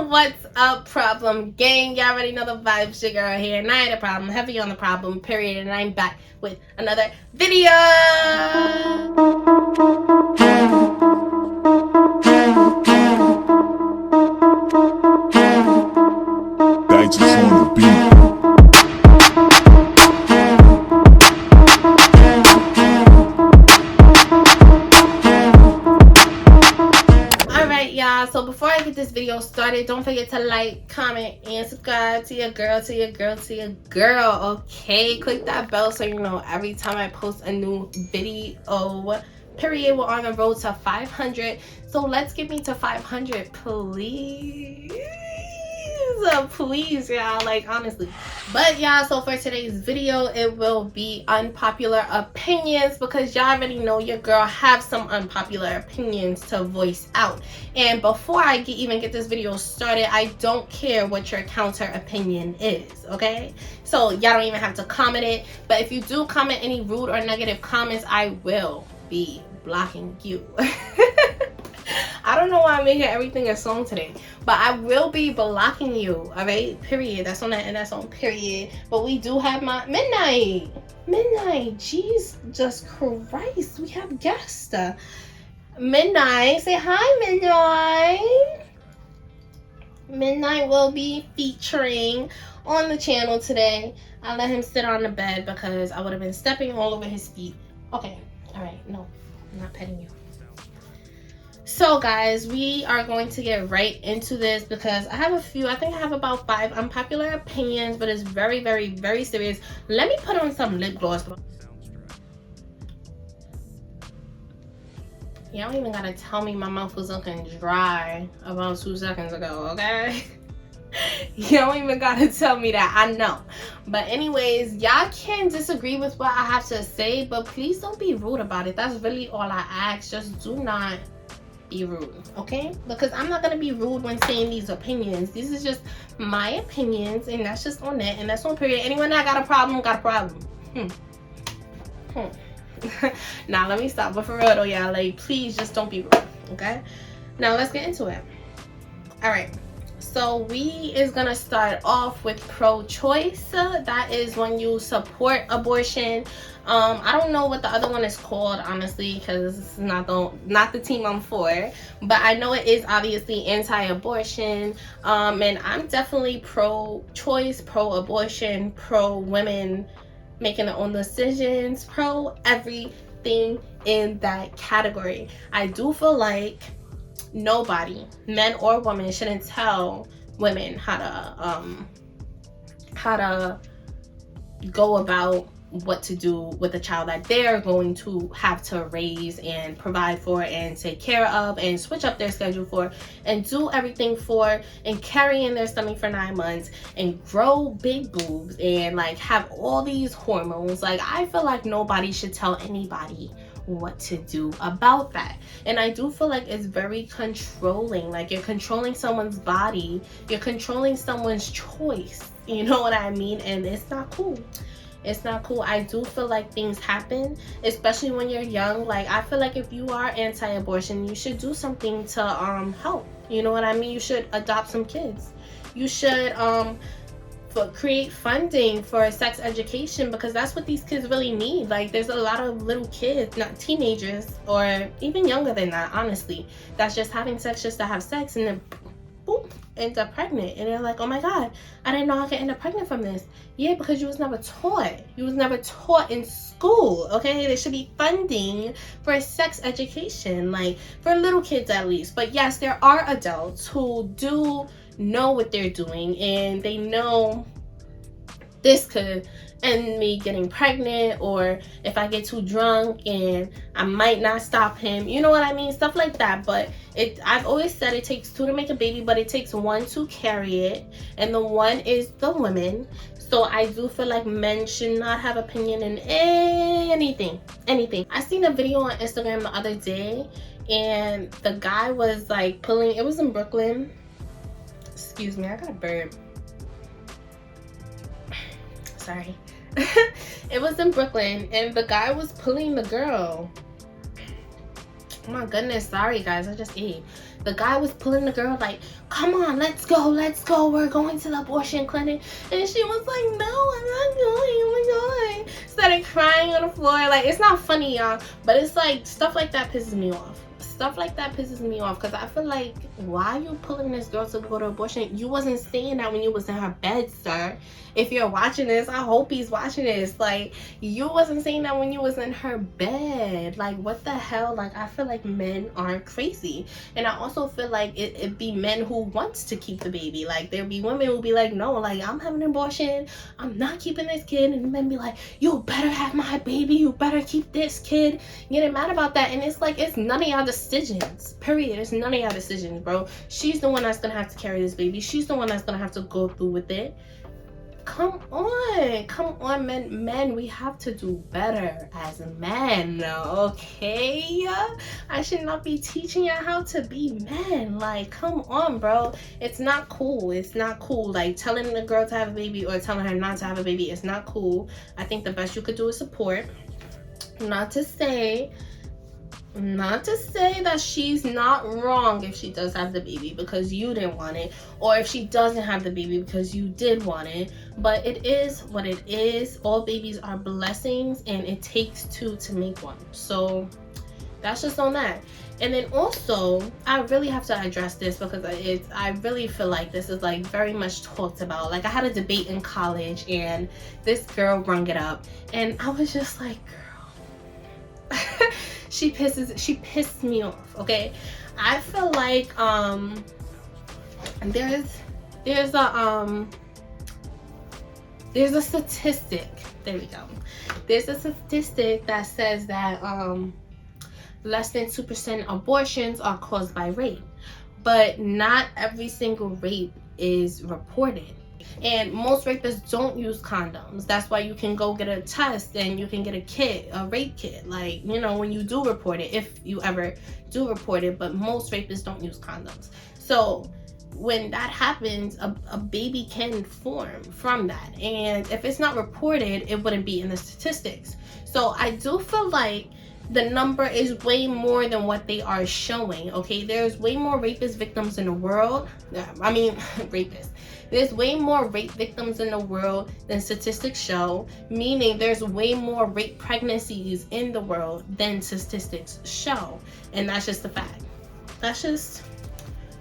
What's up, problem gang? Y'all already know the vibes. Your girl here, and I ain't a problem, heavy on the problem, period. And I'm back with another video. Digits on the beat. So before I get this video started, don't forget to like, comment, and subscribe to your girl, okay? Click that bell so you know every time I post a new video, period. We're on the road to 500, so let's get me to 500, please. Please, y'all, like, honestly. But y'all, so for today's video, it will be unpopular opinions, because y'all already know your girl have some unpopular opinions to voice out. And before I even get this video started, I don't care what your counter opinion is, okay? So y'all don't even have to comment it, but if you do comment any rude or negative comments, I will be blocking you. I don't know why I'm making everything a song today, but I will be blocking you, all right? Period. That's on that, and that's on period. But we do have my midnight. Jesus Christ, we have guests. Midnight, say hi, Midnight. Midnight will be featuring on the channel today. I let him sit on the bed because I would have been stepping all over his feet. Okay, all right, no, I'm not petting you. So guys, we are going to get right into this because I have a few, I think I have about 5 unpopular opinions, but it's very, very, very serious. Let me put on some lip gloss. Y'all even gotta tell me my mouth was looking dry about 2 seconds ago, okay? You don't even gotta tell me that, I know. But anyways, y'all can disagree with what I have to say, but please don't be rude about it. That's really all I ask. Just do not be rude, okay? Because I'm not gonna be rude when saying these opinions. These is just my opinions, and that's just on that, and that's on period. Anyone that got a problem, got a problem. Now let me stop, but for real though, y'all, like, please just don't be rude, okay? Now let's get into it. All right, so we is gonna start off with pro-choice. That is when you support abortion. I don't know what the other one is called, honestly, because it's not the team I'm for, but I know it is obviously anti-abortion, and I'm definitely pro-choice, pro-abortion, pro-women making their own decisions, pro everything in that category. I do feel like nobody, men or women, shouldn't tell women how to go about what to do with the child that they're going to have to raise and provide for and take care of and switch up their schedule for and do everything for and carry in their stomach for 9 months and grow big boobs and like have all these hormones. Like, I feel like nobody should tell anybody what to do about that. And I do feel like it's very controlling. Like, you're controlling someone's body, you're controlling someone's choice, you know what I mean? And it's not cool. It's not cool. I do feel like things happen, especially when you're young. Like, I feel like if you are anti-abortion, you should do something to help, you know what I mean? You should adopt some kids. You should create funding for sex education, because that's what these kids really need. Like, there's a lot of little kids, not teenagers or even younger than that, honestly, that's just having sex just to have sex, and then boom, end up pregnant, and they're like, oh my god, I didn't know I could end up pregnant from this. Yeah, because you was never taught. You was never taught in school, okay? There should be funding for sex education, like for little kids at least. But yes, there are adults who do know what they're doing, and they know this could end me getting pregnant, or if I get too drunk and I might not stop him, you know what I mean? Stuff like that. But I've always said it takes 2 to make a baby, but it takes 1 to carry it, and the 1 is the woman. So I do feel like men should not have opinion in anything. I seen a video on Instagram the other day, and the guy was like pulling, it was in Brooklyn. Excuse me, I got a burp. Sorry. It was in Brooklyn, and the guy was pulling the girl. Oh my goodness, sorry guys, I just ate. The guy was pulling the girl like, come on, let's go, we're going to the abortion clinic. And she was like, no, I'm not going, oh my god. Started crying on the floor. Like, it's not funny, y'all, but it's like, stuff like that pisses me off. Stuff like that pisses me off, because I feel like, why are you pulling this girl to go to abortion? You wasn't saying that when you was in her bed, sir. If you're watching this, I hope he's watching this. Like, you wasn't saying that when you was in her bed. Like, what the hell? Like, I feel like men are crazy. And I also feel like it be men who wants to keep the baby. Like, there be women who be like, no, like, I'm having an abortion, I'm not keeping this kid. And the men be like, you better have my baby, you better keep this kid, getting mad about that. And it's like, it's none of y'all decisions, period. It's none of y'all decisions, bro. She's the one that's gonna have to carry this baby. She's the one that's gonna have to go through with it. Come on, men, we have to do better as men, okay? I should not be teaching you how to be men. Like, come on, bro. It's not cool. It's not cool. Like, telling the girl to have a baby or telling her not to have a baby is not cool. I think the best you could do is support. Not to say that she's not wrong if she does have the baby because you didn't want it, or if she doesn't have the baby because you did want it, but it is what it is. All babies are blessings, and it takes two to make one. So that's just on that. And then also, I really have to address this because I really feel like this is like very much talked about. Like, I had a debate in college and this girl brung it up, and I was just like, girl, she pissed me off. Okay, I feel like there's a statistic. There we go. There's a statistic that says that less than 2% abortions are caused by rape, but not every single rape is reported. And most rapists don't use condoms. That's why you can go get a test and you can get a rape kit. Like, you know, when you do report it, if you ever do report it, but most rapists don't use condoms. So when that happens, a baby can form from that. And if it's not reported, it wouldn't be in the statistics. So I do feel like the number is way more than what they are showing. Okay, there's way more rapist victims in the world. I mean, rapists. There's way more rape victims in the world than statistics show, meaning there's way more rape pregnancies in the world than statistics show. And that's just a fact. That's just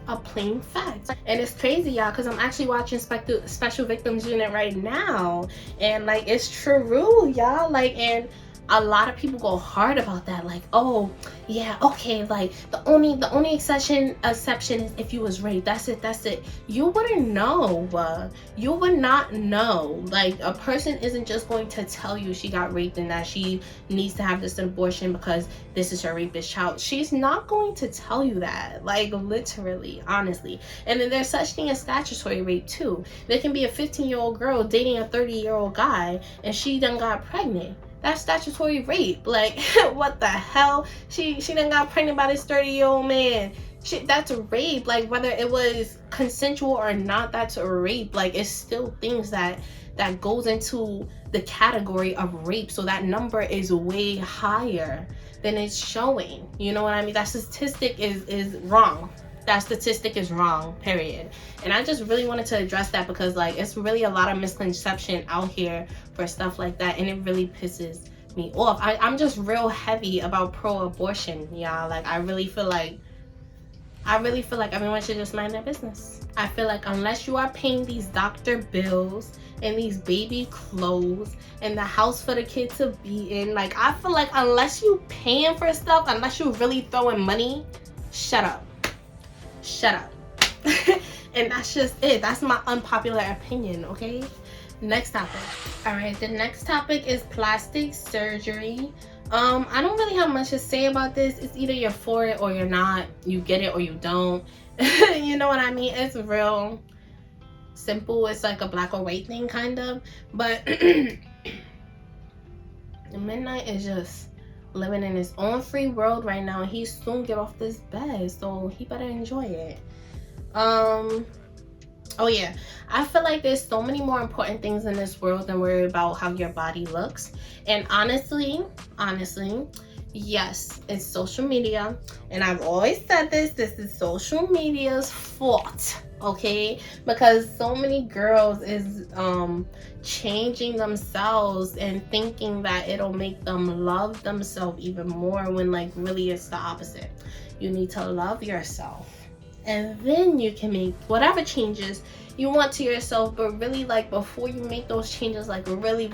a plain fact. And it's crazy, y'all, because I'm actually watching Special Victims Unit right now. And, like, it's true, y'all. Like, and a lot of people go hard about that, like, oh yeah, okay, like the only exception is if you was raped. That's it. You wouldn't know. You would not know. Like, a person isn't just going to tell you she got raped and that she needs to have this abortion because this is her rapist child. She's not going to tell you that, like, literally, honestly. And then there's such thing as statutory rape too. There can be a 15-year-old girl dating a 30-year-old guy and she done got pregnant. That's statutory rape. Like, what the hell? She done got pregnant by this 30-year-old man. That's rape. Like, whether it was consensual or not, that's a rape. Like, it's still things that goes into the category of rape. So that number is way higher than it's showing. You know what I mean? That statistic is wrong. That statistic is wrong, period. And I just really wanted to address that because, like, it's really a lot of misconception out here for stuff like that, and it really pisses me off. I'm just real heavy about pro-abortion, y'all. Like, I really feel like everyone should just mind their business. I feel like unless you are paying these doctor bills and these baby clothes and the house for the kid to be in, like, I feel like unless you paying for stuff, unless you really throwing money, shut up. And that's just it. That's my unpopular opinion, okay? Next topic. All right, the next topic is plastic surgery. I don't really have much to say about this. It's either you're for it or you're not. You get it or you don't. You know what I mean? It's real simple. It's like a black or white thing, kind of. But Midnight is just living in his own free world right now. He soon get off this bed, so he better enjoy it. Oh yeah, I feel like there's so many more important things in this world than worry about how your body looks. And honestly, Yes, it's social media, and I've always said this is social media's fault, okay? Because so many girls is changing themselves and thinking that it'll make them love themselves even more, when like really it's the opposite. You need to love yourself, and then you can make whatever changes you want to yourself. But really, like, before you make those changes, like, really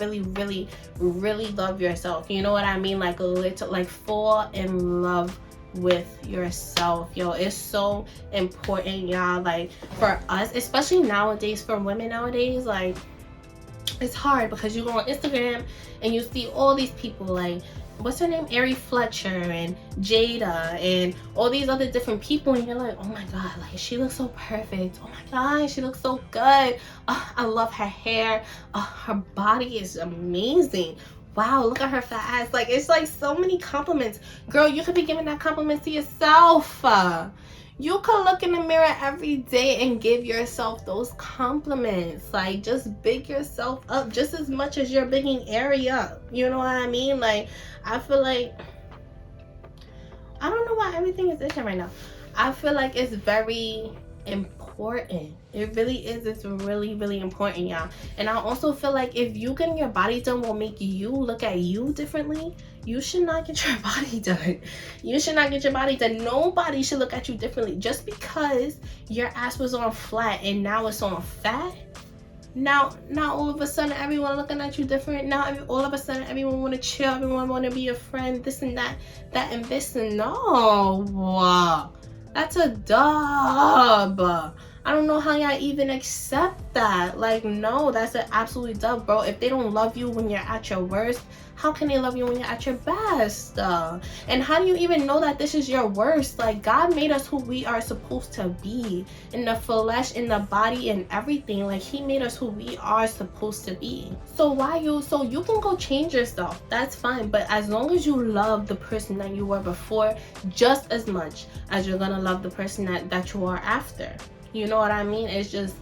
love yourself. You know what I mean? Like, little, like, fall in love with yourself. Yo, it's so important, y'all. Like, for us, especially nowadays, for women nowadays, like, it's hard because you go on Instagram and you see all these people, like, what's her name, Ari Fletcher and Jada and all these other different people, and you're like, oh my god, like, she looks so perfect. Oh my god, she looks so good. I love her hair. Her body is amazing. Wow, look at her fat ass. Like, it's like so many compliments. Girl, you could be giving that compliment to yourself. You could look in the mirror every day and give yourself those compliments. Like, just big yourself up just as much as you're bigging Ari up. You know what I mean? Like, I feel like, I don't know why everything is itching right now. I feel like it's very important. It really is. It's really important, y'all. And I also feel like if you getting your body done will make you look at you differently, you should not get your body done. You should not get your body done. Nobody should look at you differently. Just because your ass was on flat and now it's on fat, now all of a sudden everyone looking at you different. Now all of a sudden everyone want to chill, everyone want to be a friend, this and that and this. And no, that's a dub. I don't know how y'all even accept that. Like, no, that's an absolute dub, bro. If they don't love you when you're at your worst, how can they love you when you're at your best? And how do you even know that this is your worst? Like, God made us who we are supposed to be, in the flesh, in the body, and everything. Like, he made us who we are supposed to be. So you can go change yourself, that's fine, but as long as you love the person that you were before just as much as you're gonna love the person that you are after. You know what I mean? It's just,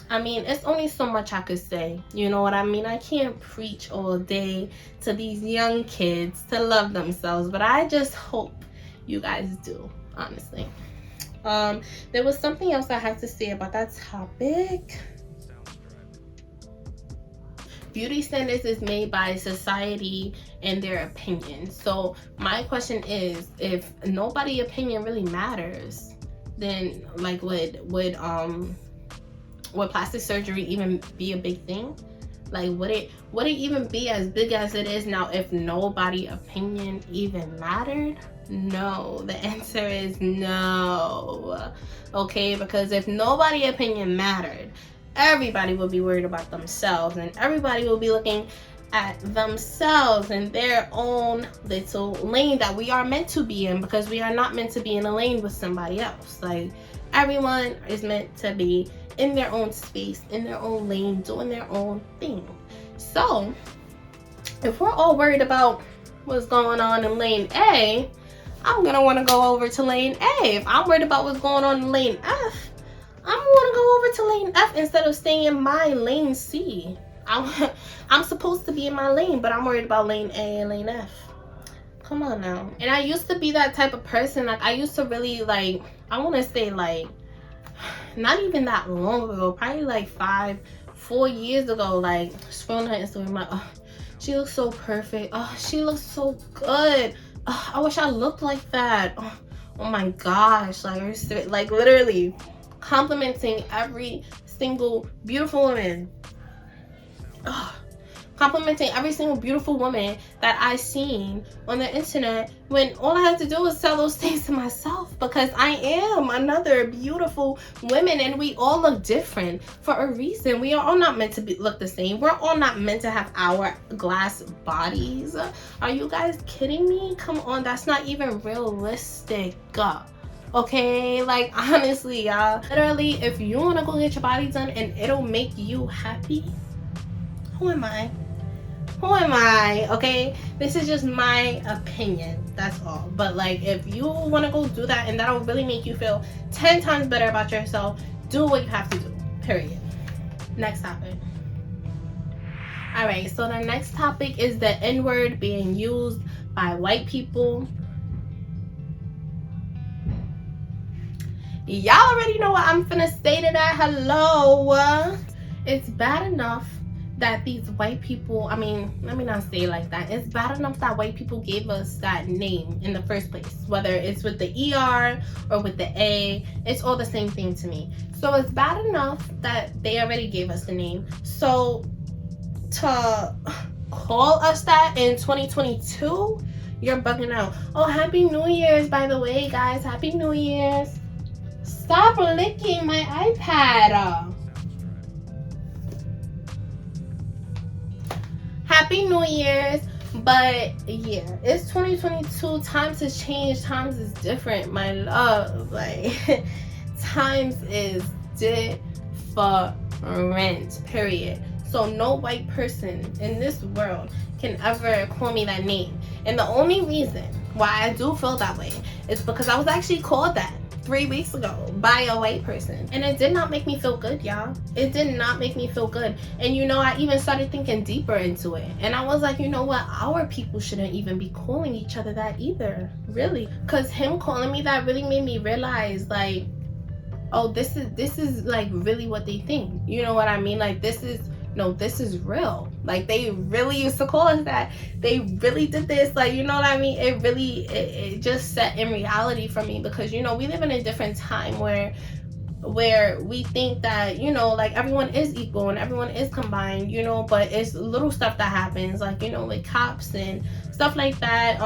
I mean, it's only so much I could say. You know what I mean? I can't preach all day to these young kids to love themselves, but I just hope you guys do, honestly. There was something else I had to say about that topic. Beauty standards is made by society and their opinion. So my question is, if nobody's opinion really matters, then like would plastic surgery even be a big thing? Like, would it even be as big as it is now if nobody opinion even mattered? No, the answer is no. Okay, because if nobody opinion mattered, everybody would be worried about themselves, and everybody will be looking at themselves in their own little lane that we are meant to be in, because we are not meant to be in a lane with somebody else. Like, everyone is meant to be in their own space, in their own lane, doing their own thing. So if we're all worried about what's going on in lane A, I'm gonna want to go over to lane A. If I'm worried about what's going on in lane F, I'm gonna go over to lane F instead of staying in my lane C. I'm supposed to be in my lane, but I'm worried about lane A and lane F. Come on now. And I used to be that type of person. Like, I used to really, like, I want to say, like, not even that long ago, probably like 4 years ago, like, scrolling her Instagram, like, oh, she looks so perfect. Oh, she looks so good. Oh, I wish I looked like that. Oh my gosh. Like literally complimenting every single beautiful woman. Complimenting every single beautiful woman that I seen on the internet, when all I had to do was tell those things to myself, because I am another beautiful woman, and we all look different for a reason. We are all not meant to look the same. We're all not meant to have hourglass bodies. Are you guys kidding me? Come on, that's not even realistic. Okay, like, honestly, y'all, literally, if you want to go get your body done and it'll make you happy, who am I? Okay, this is just my opinion, that's all. But like, if you want to go do that and that'll really make you feel 10 times better about yourself, do what you have to do, period. Next topic. All right, so the next topic is the N-word being used by white people. Y'all already know what I'm finna say to that. Hello. It's bad enough that these white people, I mean, let me not say it like that. It's bad enough that white people gave us that name in the first place. Whether it's with the ER or with the A, it's all the same thing to me. So it's bad enough that they already gave us the name. So to call us that in 2022, you're bugging out. Oh, Happy New Year's, by the way, guys. Happy New Year's. Stop licking my iPad. Happy New Year's. But yeah, it's 2022. Times has changed. Times is different, my love. Like, times is different, period. So no white person in this world can ever call me that name. And the only reason why I do feel that way is because I was actually called that 3 weeks ago by a white person, and it did not make me feel good, y'all. It did not make me feel good. And you know, I even started thinking deeper into it, and I was like, you know what, our people shouldn't even be calling each other that either, really. Because him calling me that really made me realize, like, oh, this is like really what they think, you know what I mean? Like, this is real. Like, they really used to call us that. They really did this. Like, you know what I mean? It really, it just set in reality for me, because, you know, we live in a different time where we think that, you know, like, everyone is equal and everyone is combined, you know, but it's little stuff that happens, like, you know, with cops and stuff like that.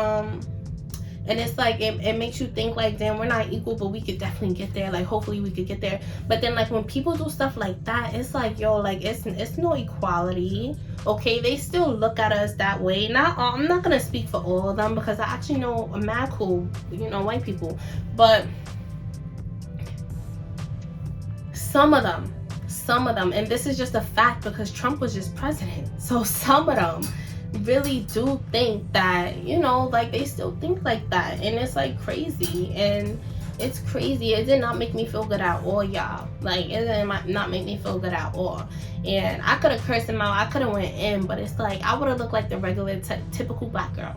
And it's like, it makes you think, like, damn, we're not equal, but we could definitely get there. Like, hopefully we could get there. But then, like, when people do stuff like that, it's like, yo, like, it's no equality. Okay, they still look at us that way. Not, I'm not gonna speak for all of them, because I actually know a mad cool, you know, white people. But some of them, and this is just a fact because Trump was just president. So some of them really do think that, you know, like, they still think like that, and it's like crazy. And it's crazy. It did not make me feel good at all, y'all. Like, it did not make me feel good at all. And I could have cursed him out, I could have went in, but it's like, I would have looked like the regular typical black girl,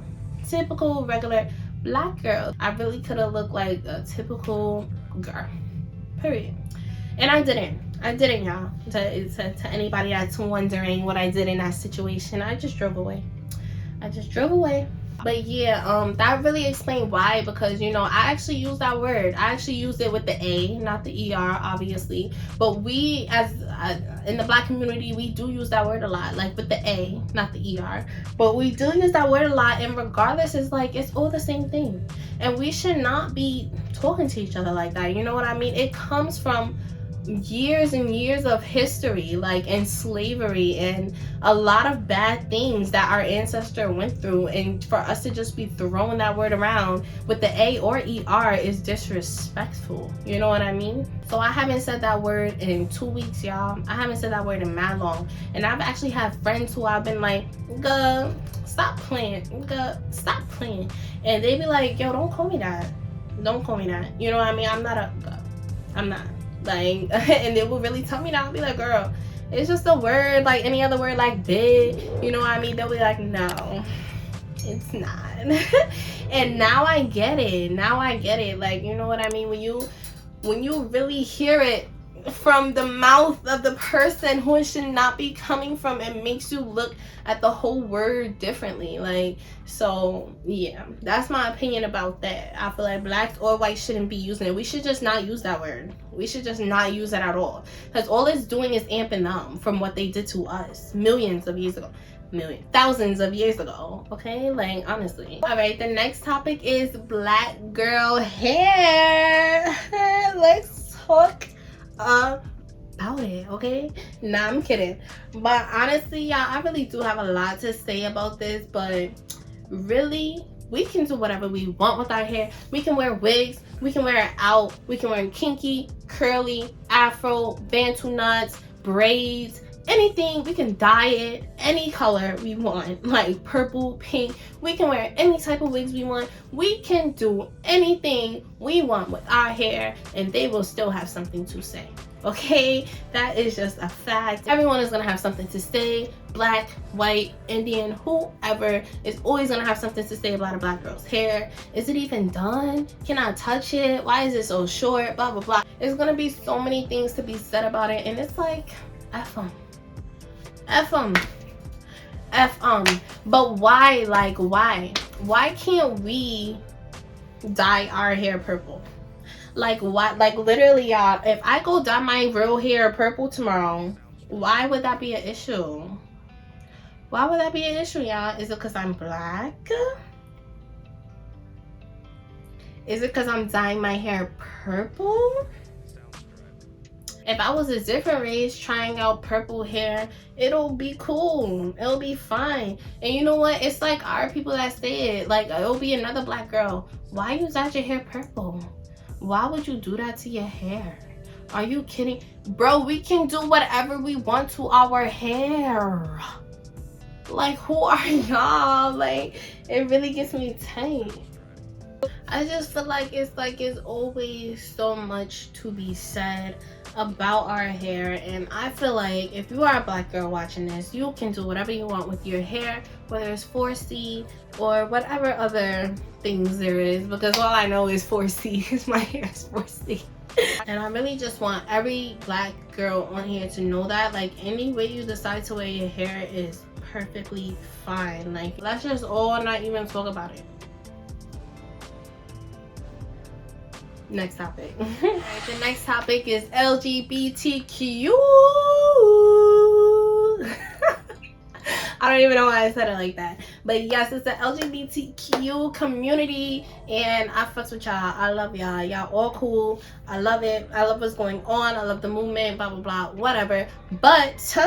typical regular black girl. I really could have looked like a typical girl, period. And I didn't, y'all. To anybody that's wondering what I did in that situation, I just drove away. But yeah, that really explained why, because, you know, I actually use that word. I actually use it with the A, not the ER, obviously. But we, as in the black community, we do use that word a lot, like with the A, not the ER. But we do use that word a lot, and regardless, it's like, it's all the same thing. And we should not be talking to each other like that. You know what I mean? It comes from years and years of history, like, and slavery and a lot of bad things that our ancestor went through, and for us to just be throwing that word around with the A or ER is disrespectful, you know what I mean? So I haven't said that word in 2 weeks, y'all. I haven't said that word in mad long, and I've actually had friends who I've been like, stop playing, and they be like, yo, don't call me that, you know what I mean? I'm not like, and they will really tell me that. I'll be like, girl, it's just a word like any other word, like big, you know what I mean? They'll be like, no, it's not. And now I get it, like, you know what I mean? When you really hear it from the mouth of the person who it should not be coming from, it makes you look at the whole word differently. Like, so yeah, that's my opinion about that. I feel like blacks or whites shouldn't be using it. We should just not use that word. We should just not use it at all, because all it's doing is amping them from what they did to us thousands of years ago. Okay, like, honestly. All right, the next topic is black girl hair. Let's talk about it, okay? Nah, I'm kidding. But honestly, y'all, I really do have a lot to say about this, but really, we can do whatever we want with our hair. We can wear wigs, we can wear it out, we can wear kinky, curly, afro, bantu knots, braids, anything. We can dye it any color we want, like purple, pink. We can wear any type of wigs we want. We can do anything we want with our hair, and they will still have something to say. Okay, that is just a fact. Everyone is gonna have something to say. Black, white, Indian, whoever is always gonna have something to say about a black girl's hair. Is it even done? Can I touch it? Why is it so short? Blah blah blah. There's gonna be so many things to be said about it, and it's like, F them. F them. F But why? Like, why can't we dye our hair purple? Like, what? Like, literally, y'all, if I go dye my real hair purple tomorrow, why would that be an issue? Why would that be an issue, y'all? Is it because I'm black? Is it because I'm dyeing my hair purple? If I was a different race trying out purple hair, it'll be cool. It'll be fine. And you know what? It's like our people that say it. Like, it'll be another black girl. Why you dyed your hair purple? Why would you do that to your hair? Are you kidding? Bro, we can do whatever we want to our hair. Like, who are y'all? Like, it really gets me tight. I just feel like it's always so much to be said about our hair, and I feel like if you are a black girl watching this, you can do whatever you want with your hair, whether it's 4C or whatever other things there is, because all I know is 4C is my hair is 4C. And I really just want every black girl on here to know that, like, any way you decide to wear your hair is perfectly fine. Like, let's just all not even talk about it. Next topic. Alright, the next topic is LGBTQ. I don't even know why I said it like that. But yes, it's the LGBTQ community, and I fucks with y'all. I love y'all. Y'all all cool. I love it. I love what's going on. I love the movement, blah, blah, blah, whatever. But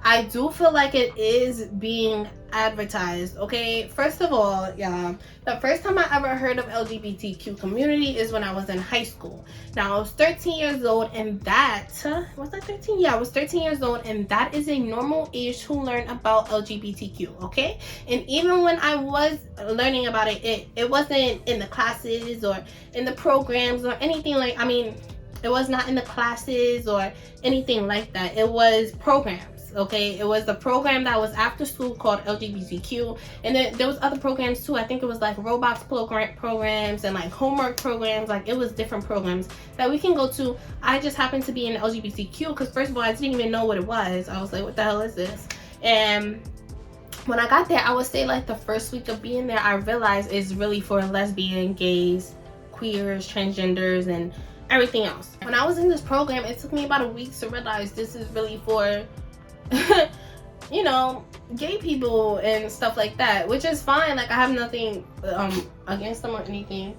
I do feel like it is being advertised, okay? First of all, y'all, the first time I ever heard of LGBTQ community is when I was in high school. Now, I was 13 years old, and that, was I 13? Yeah, I was 13 years old, and that is a normal age to learn about LGBTQ, okay? And even when I was learning about it, it wasn't in the classes or in the programs or anything like, I mean, it was not in the classes or anything like that. It was programs. Okay, it was the program that was after school called LGBTQ, and then there was other programs too. I think it was like Roblox programs and like homework programs. Like, it was different programs that we can go to. I just happened to be in LGBTQ because, first of all, I didn't even know what it was. I was like, what the hell is this? And when I got there, I would say like the first week of being there, I realized it's really for lesbian, gays, queers, transgenders, and everything else. When I was in this program, it took me about a week to realize this is really for you know, gay people and stuff like that, which is fine. Like, I have nothing against them or anything.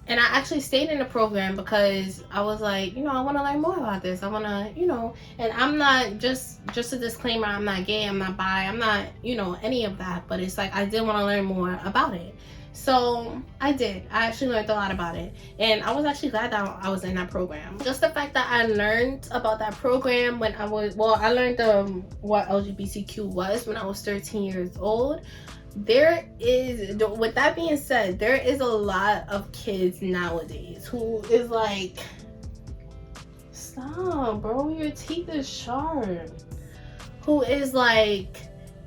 And I actually stayed in the program because I was like, you know, I want to learn more about this. I want to, you know, and I'm not, just a disclaimer, I'm not gay, I'm not bi, I'm not, you know, any of that. But it's like, I did want to learn more about it. So I did. I actually learned a lot about it, and I was actually glad that I was in that program. Just the fact that I learned about that program when I was, well, I learned what LGBTQ was when I was 13 years old. There is, with that being said, there is a lot of kids nowadays who is like, stop, bro, your teeth is sharp. Who is like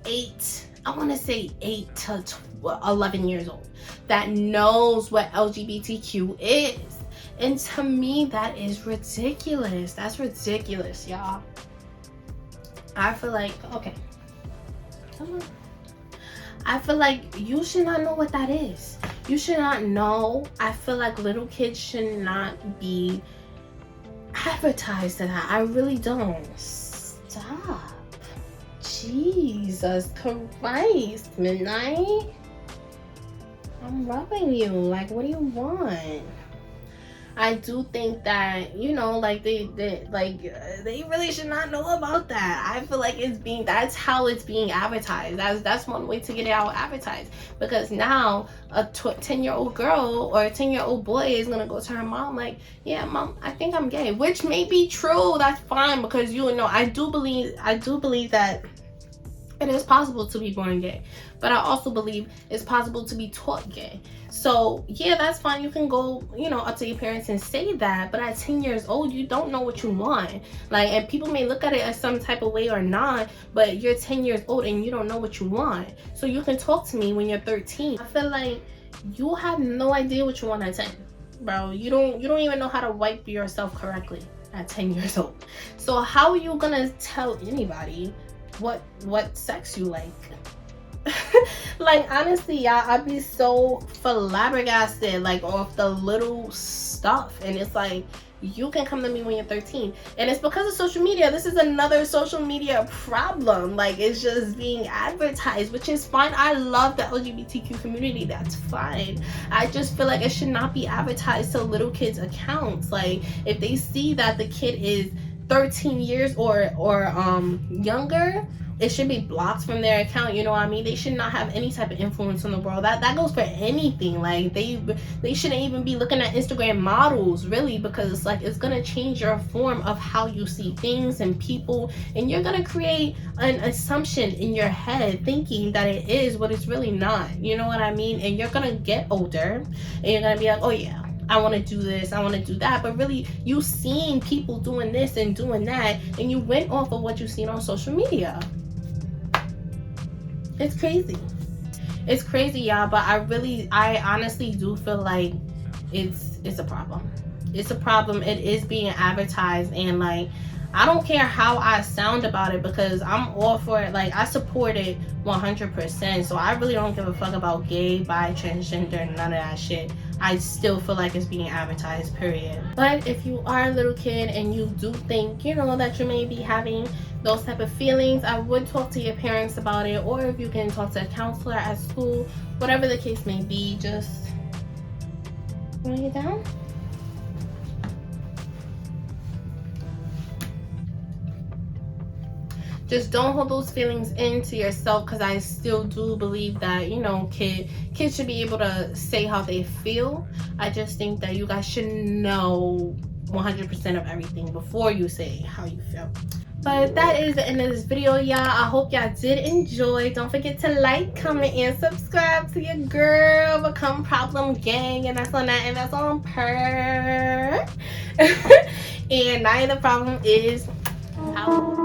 8, I want to say 8 to 11 years old, that knows what LGBTQ is. And to me, that is ridiculous. That's ridiculous, y'all. I feel like, okay, come on. I feel like you should not know what that is. You should not know. I feel like little kids should not be advertised to that. I really don't. Stop. Jesus Christ, Midnight. I'm rubbing you. Like, what do you want? I do think that, you know, like they really should not know about that. I feel like that's how it's being advertised. That's one way to get it out advertised, because now a 10-year-old girl or a 10-year-old boy is gonna go to her mom like, yeah, mom, I think I'm gay, which may be true. That's fine, because you know, I do believe that it is possible to be born gay, but I also believe it's possible to be taught gay. So yeah, that's fine. You can go, you know, up to your parents and say that, but at 10 years old, you don't know what you want. Like, and people may look at it as some type of way or not, but you're 10 years old and you don't know what you want. So you can talk to me when you're 13. I feel like you have no idea what you want at 10. Bro, you don't even know how to wipe yourself correctly at 10 years old. So how are you gonna tell anybody what sex you like? Like, honestly, y'all, I'd be so flabbergasted, like, off the little stuff. And it's like, you can come to me when you're 13, and it's because of social media. This is another social media problem. Like, it's just being advertised, which is fine. I love the LGBTQ community, that's fine. I just feel like it should not be advertised to little kids' accounts. Like, if they see that the kid is 13 years or younger, it should be blocked from their account. You know what I mean? They should not have any type of influence on the world. That goes for anything. Like, they shouldn't even be looking at Instagram models, really, because it's like, it's gonna change your form of how you see things and people, and you're gonna create an assumption in your head thinking that it is what it's really not. You know what I mean? And you're gonna get older and you're gonna be like, oh yeah, I want to do this, I want to do that, but really you seen people doing this and doing that, and you went off of what you seen on social media. It's crazy. It's crazy, y'all, but I honestly do feel like it's a problem. It's a problem. It is being advertised, and like, I don't care how I sound about it, because I'm all for it. Like, I support it 100%. So I really don't give a fuck about gay, bi, transgender, none of that shit. I still feel like it's being advertised, period. But if you are a little kid and you do think, you know, that you may be having those type of feelings, I would talk to your parents about it, or if you can talk to a counselor at school, whatever the case may be. Just bring it down. Just don't hold those feelings into yourself, because I still do believe that, you know, kids should be able to say how they feel. I just think that you guys should know 100% of everything before you say how you feel. But that is the end of this video, y'all. I hope y'all did enjoy. Don't forget to like, comment, and subscribe to your girl Become Problem Gang. And that's on that, and that's on per. And now the problem is out.